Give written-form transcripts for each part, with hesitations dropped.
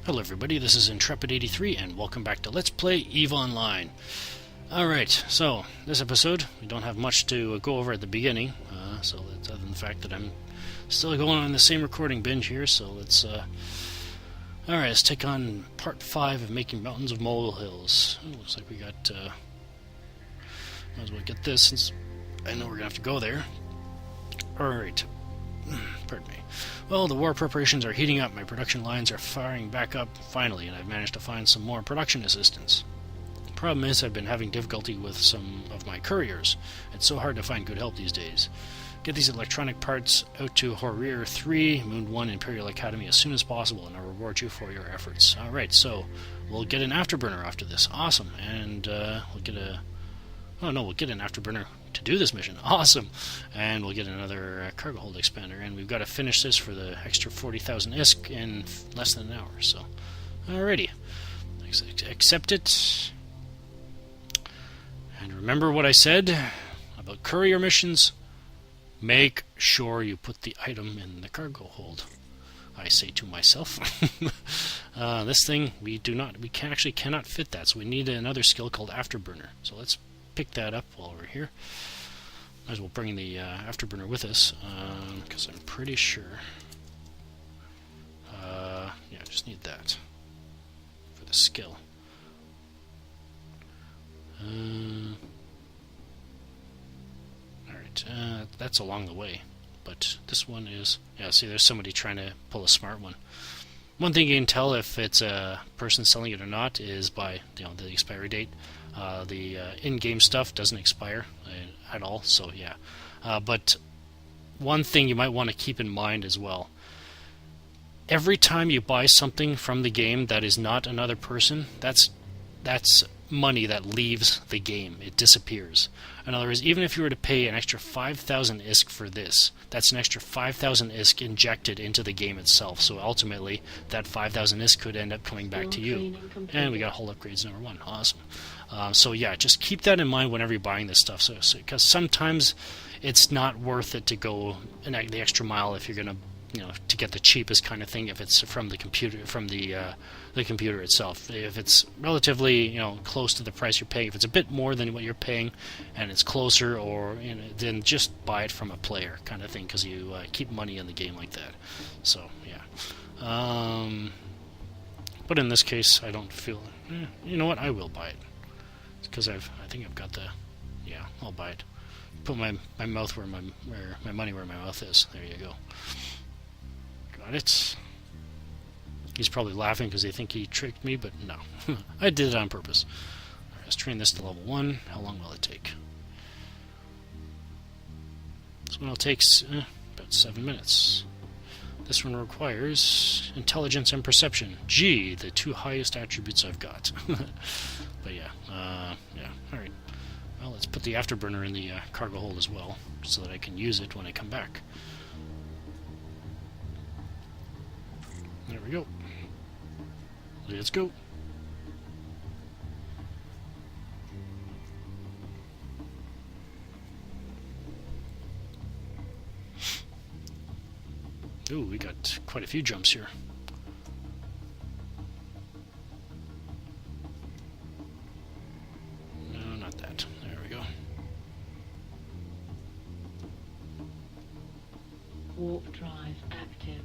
Hello everybody, this is Intrepid83 and welcome back to Let's Play EVE Online. Alright, so this episode, we don't have much to go over at the beginning, so that's other than the fact that I'm still going on the same recording binge here, so let's, alright, let's take on part 5 of making mountains of molehills. Looks like we got, might as well get this since I know we're gonna have to go there. Alright. Pardon me. Well, the war preparations are heating up. My production lines are firing back up, finally, and I've managed to find some more production assistants. The problem is I've been having difficulty with some of my couriers. It's so hard to find good help these days. Get these electronic parts out to Horir 3, Moon 1 Imperial Academy as soon as possible, and I'll reward you for your efforts. Alright, so we'll get an afterburner after this. Awesome. And we'll get a... Oh no, we'll get an afterburner to do this mission. Awesome. And we'll get another cargo hold expander. And we've got to finish this for the extra 40,000 ISK in less than an hour. So, alrighty. Accept it. And remember what I said about courier missions. Make sure you put the item in the cargo hold. I say to myself. This thing, we actually cannot fit that. So we need another skill called afterburner. So let's pick that up while we're here. Might as well bring the afterburner with us, because I'm pretty sure. Yeah, I just need that for the skill. Alright, that's along the way. But this one is... Yeah, see, there's somebody trying to pull a smart one. One thing you can tell if it's a person selling it or not is by the expiry date. The in-game stuff doesn't expire at all, so yeah. But one thing you might want to keep in mind as well. Every time you buy something from the game that is not another person, that's money that leaves the game. It disappears. In other words, even if you were to pay an extra 5,000 ISK for this, that's an extra 5,000 ISK injected into the game itself. So ultimately, that 5,000 ISK could end up coming back to you. And we got hull upgrades number 1. Awesome. So yeah, just keep that in mind whenever you're buying this stuff. So because sometimes it's not worth it to go the extra mile if you're gonna, to get the cheapest kind of thing. If it's from the computer, the computer itself. If it's relatively, close to the price you're paying, if it's a bit more than what you're paying, and it's closer, or then just buy it from a player kind of thing, because you keep money in the game like that. So yeah. But in this case, I don't feel. You know what? I will buy it. Because I think I've got the... Yeah, I'll buy it. Put my mouth where my money where my mouth is. There you go. Got it. He's probably laughing because they think he tricked me, but no. I did it on purpose. Alright, let's train this to level 1. How long will it take? This one will take about 7 minutes. This one requires intelligence and perception. Gee, the 2 highest attributes I've got. But yeah, yeah, alright. Well, let's put the afterburner in the cargo hold as well, so that I can use it when I come back. There we go. Let's go. Ooh, we got quite a few jumps here. No, not that. There we go. Warp drive active.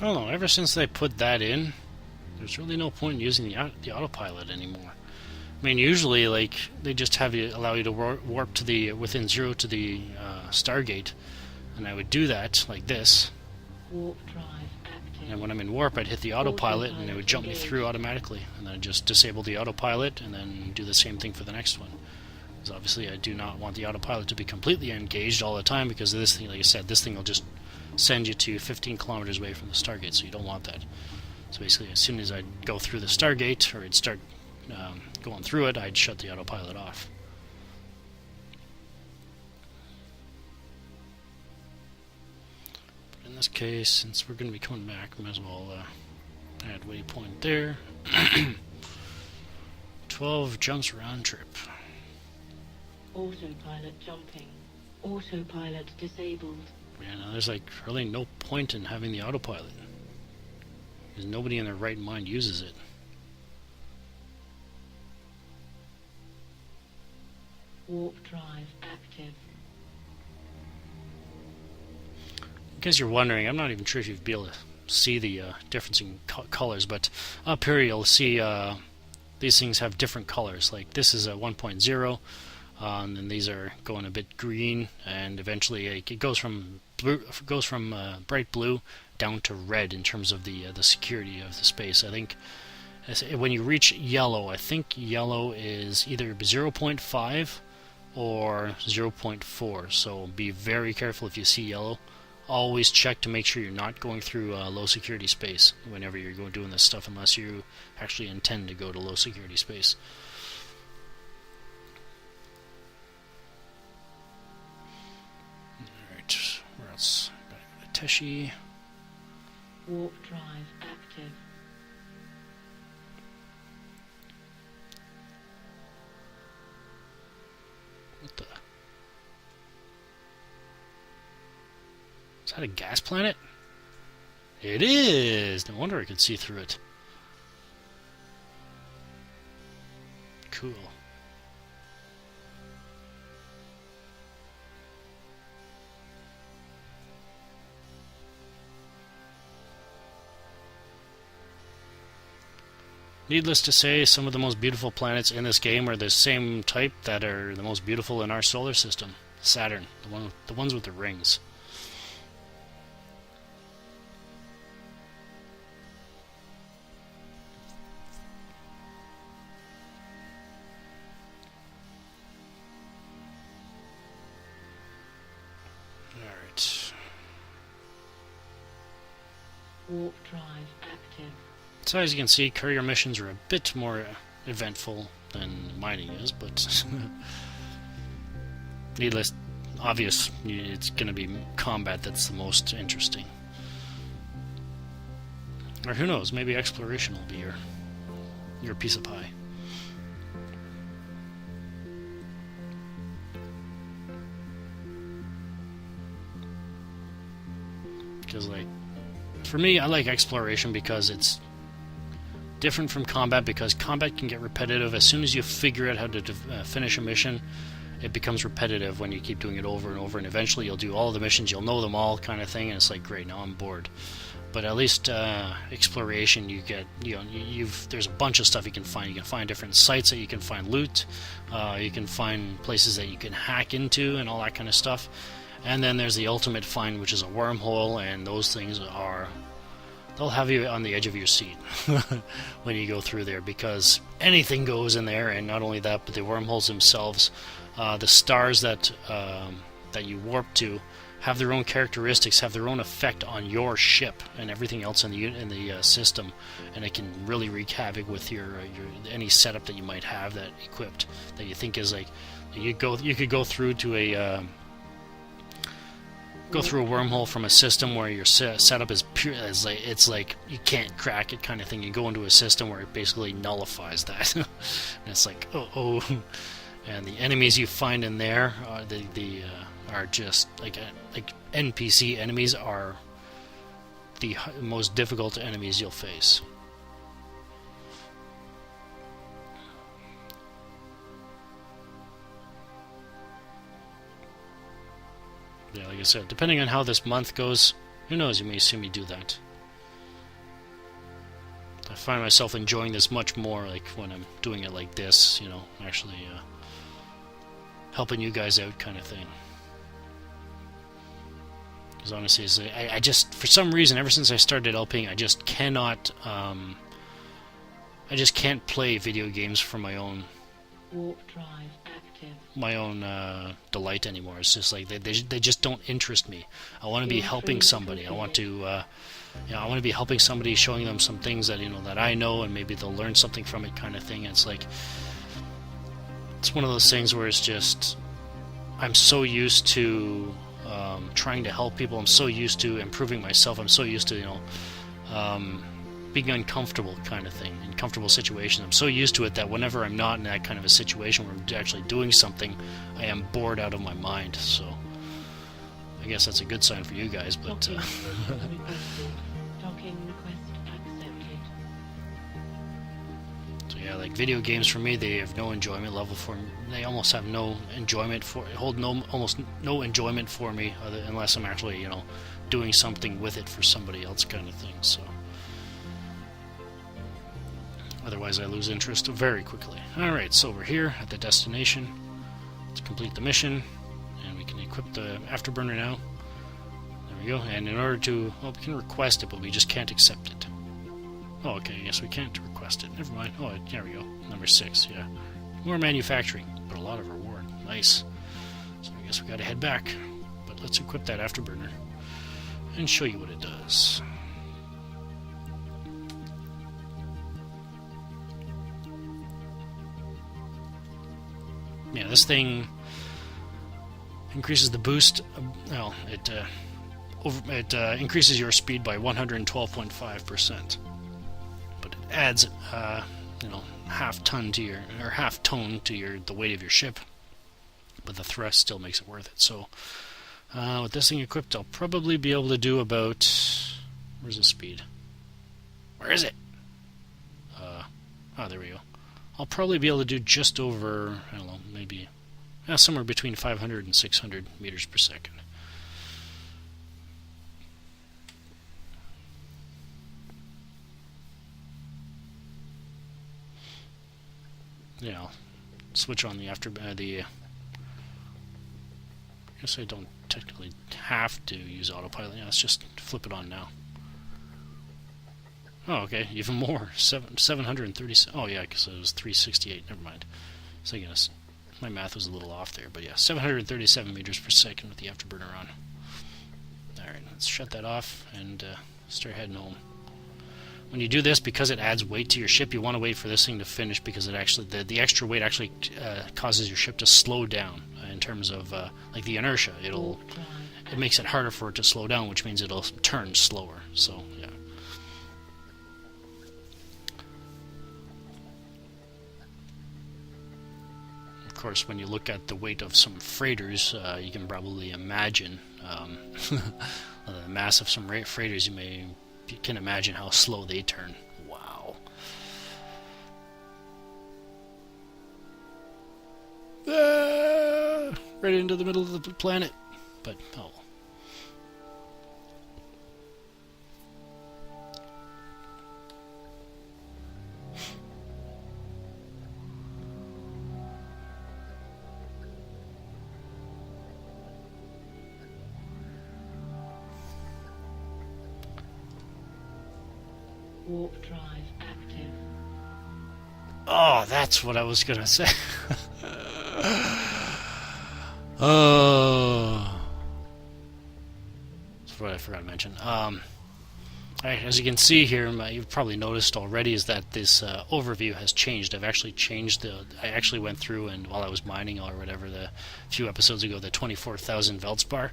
I don't know, ever since they put that in, there's really no point in using the autopilot anymore. I mean, usually, they just allow you to warp to the within 0 to the Stargate, and I would do that like this. Warp drive active. And when I'm in warp, I'd hit the autopilot and it would jump me through automatically. And then I'd just disable the autopilot and then do the same thing for the next one. Because obviously I do not want the autopilot to be completely engaged all the time, because this thing, like I said, this thing will just send you to 15 kilometers away from the Stargate, so you don't want that. So basically, as soon as I'd go through the Stargate, or it'd start going through it, I'd shut the autopilot off. But in this case, since we're going to be coming back, we might as well add waypoint there. 12 jumps round trip. Autopilot jumping. Autopilot disabled. Yeah, no, there's like really no point in having the autopilot, because nobody in their right mind uses it. Warp drive active. In case you're wondering, I'm not even sure if you'd be able to see the difference in colors, but up here you'll see these things have different colors. Like this is a 1.0, and then these are going a bit green, and eventually it goes from bright blue down to red in terms of the security of the space. I think when you reach yellow, I think yellow is either 0.5 or 0.4. So be very careful if you see yellow. Always check to make sure you're not going through low security space whenever you're doing this stuff, unless you actually intend to go to low security space. Alright, where else? Gotta go to Teshi. Warp drive active. What the? Is that a gas planet? It is! No wonder I could see through it. Cool. Needless to say, some of the most beautiful planets in this game are the same type that are the most beautiful in our solar system. Saturn, the ones with the rings. Alright. Warp drive active. So as you can see, courier missions are a bit more eventful than mining is, but obvious, it's going to be combat that's the most interesting. Or who knows, maybe exploration will be your piece of pie. Because, like, for me, I like exploration because it's different from combat, because combat can get repetitive. As soon as you figure out how to finish a mission, it becomes repetitive when you keep doing it over and over, and eventually you'll do all the missions, you'll know them all, kind of thing, and it's like, great, now I'm bored. But at least exploration, you get, there's a bunch of stuff you can find. You can find different sites that you can find loot, you can find places that you can hack into and all that kind of stuff. And then there's the ultimate find, which is a wormhole, and those things they'll have you on the edge of your seat when you go through there, because anything goes in there. And not only that, but the wormholes themselves, the stars that you warp to, have their own characteristics, have their own effect on your ship and everything else in the system, and it can really wreak havoc with your any setup that you might have that equipped that you think is like you could go through to a wormhole from a system where your setup is pure, it's like you can't crack it kind of thing. You go into a system where it basically nullifies that, and it's like oh, and the enemies you find in there are just like NPC enemies are the most difficult enemies you'll face. Yeah, like I said, depending on how this month goes, who knows, you may see me do that. I find myself enjoying this much more, like when I'm doing it like this, actually helping you guys out kind of thing. Because honestly, I just, for some reason, ever since I started LPing, I just cannot, I just can't play video games for my own Warp drive active. delight anymore. It's just like they just don't interest me. I want to be helping somebody. I want to I want to be helping somebody, showing them some things that that I know, and maybe they'll learn something from it, kind of thing. And it's like, it's one of those things where it's just, I'm so used to trying to help people. I'm so used to improving myself. I'm so used to being uncomfortable, kind of thing, in comfortable situations. I'm so used to it that whenever I'm not in that kind of a situation where I'm actually doing something, I am bored out of my mind. So I guess that's a good sign for you guys. But Docking requested. Docking request accepted. so yeah, like video games for me, they have no enjoyment level for me. They almost have no enjoyment for, almost no enjoyment for me, unless I'm actually doing something with it for somebody else, kind of thing. So otherwise I lose interest very quickly. Alright, so we're here at the destination. Let's complete the mission, and we can equip the afterburner now. There we go. And in order to, well, we can request it, but we just can't accept it. Oh, okay, yes, we can't request it. Never mind. Oh, there we go. Number 6, yeah. More manufacturing, but a lot of reward. Nice. So I guess we gotta head back. But let's equip that afterburner and show you what it does. Yeah, this thing increases the boost. Well, it increases your speed by 112.5%, but it adds, half tone to the weight of your ship. But the thrust still makes it worth it. So, with this thing equipped, I'll probably be able to do about. Where's the speed? Where is it? There we go. I'll probably be able to do just over, I don't know, maybe somewhere between 500 and 600 meters per second. Yeah, I'll switch on the I guess I don't technically have to use autopilot. Yeah, let's just flip it on now. Oh, okay, even more. 730. Oh, yeah, because it was 368. Never mind. So I guess my math was a little off there, but yeah, 737 meters per second with the afterburner on. Alright, let's shut that off and start heading home. When you do this, because it adds weight to your ship, you want to wait for this thing to finish, because it actually the extra weight actually causes your ship to slow down in terms of like the inertia. It makes it harder for it to slow down, which means it'll turn slower. So yeah. Of course, when you look at the weight of some freighters, you can probably imagine the mass of some freighters. You can imagine how slow they turn. Wow. Right into the middle of the planet. But, oh. Warp drive active. Oh, that's what I was gonna say. Oh, that's what I forgot to mention. As you can see here, you've probably noticed already, is that this overview has changed. I've actually changed I actually went through, and while I was mining or whatever, a few episodes ago, the 24,000 Veldsbar.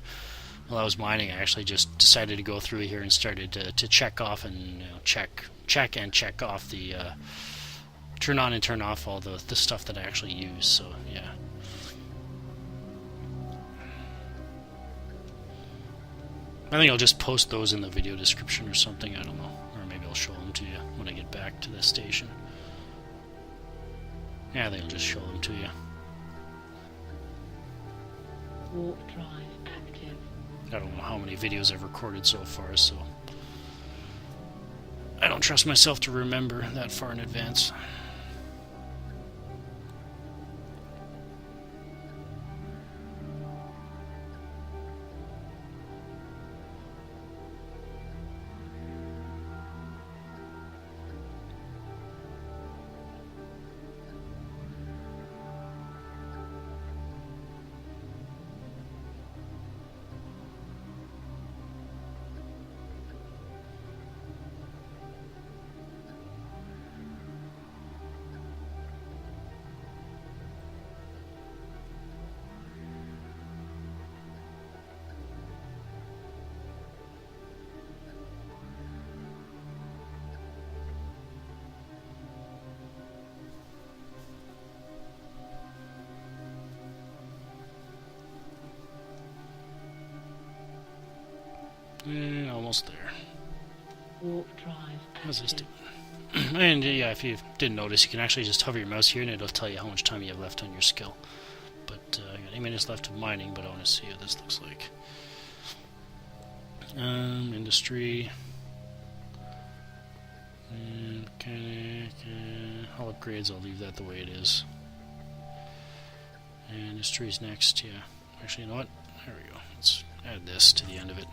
While I was mining, I actually just decided to go through here and started to check off and check off the turn on and turn off all the stuff that I actually use. So yeah. I think I'll just post those in the video description or something. I don't know, or maybe I'll show them to you when I get back to the station. Yeah, I think I'll just show them to you. Warp drive active. I don't know how many videos I've recorded so far, so I don't trust myself to remember that far in advance. almost there. Warp drive What's this active. do? And yeah, if you didn't notice, you can actually just hover your mouse here and it'll tell you how much time you have left on your skill. But I got 8 minutes left of mining, but I want to see what this looks like. Industry. Mechanic. All upgrades, I'll leave that the way it is. And industry's next, yeah. Actually, you know what? There we go. Let's add this to the end of it.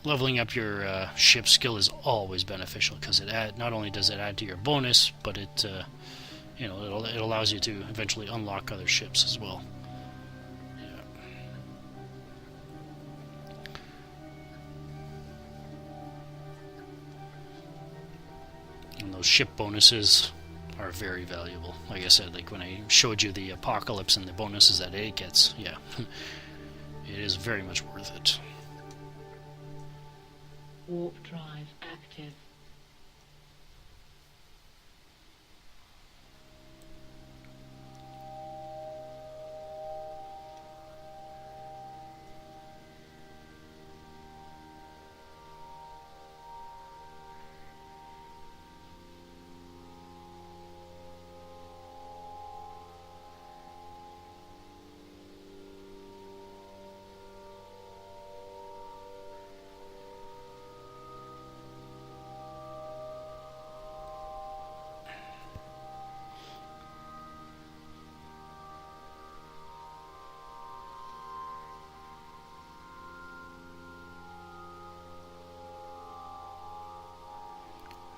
Leveling up your ship skill is always beneficial because not only does it add to your bonus, but it it allows you to eventually unlock other ships as well. Yeah. And those ship bonuses are very valuable. Like I said, like when I showed you the apocalypse and the bonuses that it gets, yeah, it is very much worth it. Warp drive active.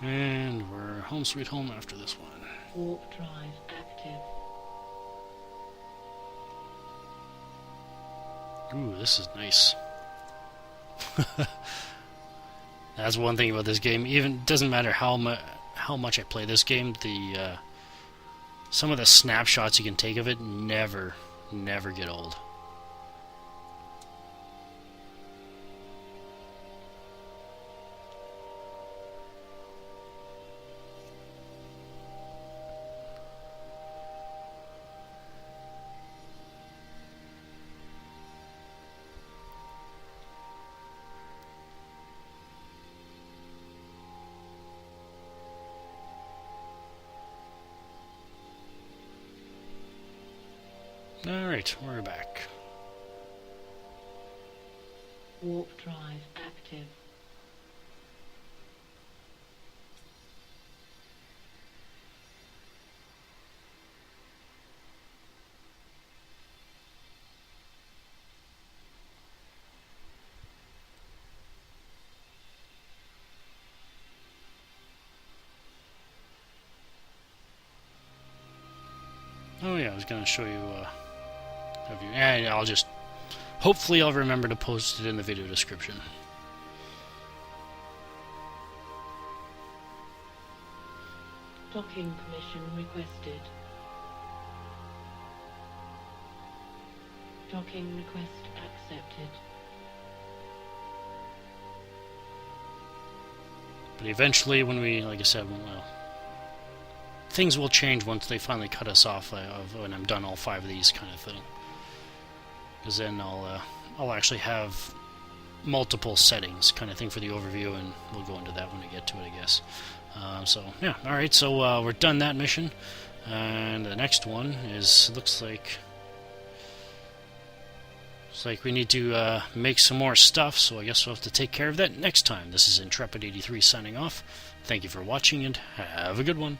And we're home sweet home after this one. Warp drive active. Ooh, this is nice. That's one thing about this game. Even doesn't matter how much I play this game, the some of the snapshots you can take of it never get old. Alright, we're back. Warp drive active. Oh yeah, I was gonna show you a view. And hopefully I'll remember to post it in the video description. Docking permission requested. Docking request accepted. But eventually, when we, like I said, well, things will change once they finally cut us off when I'm done all 5 of these kind of thing. Because then I'll actually have multiple settings kind of thing for the overview, and we'll go into that when we get to it, I guess. So yeah, all right. So we're done that mission, and the next one is looks like we need to make some more stuff. So I guess we'll have to take care of that next time. This is Intrepid83 signing off. Thank you for watching, and have a good one.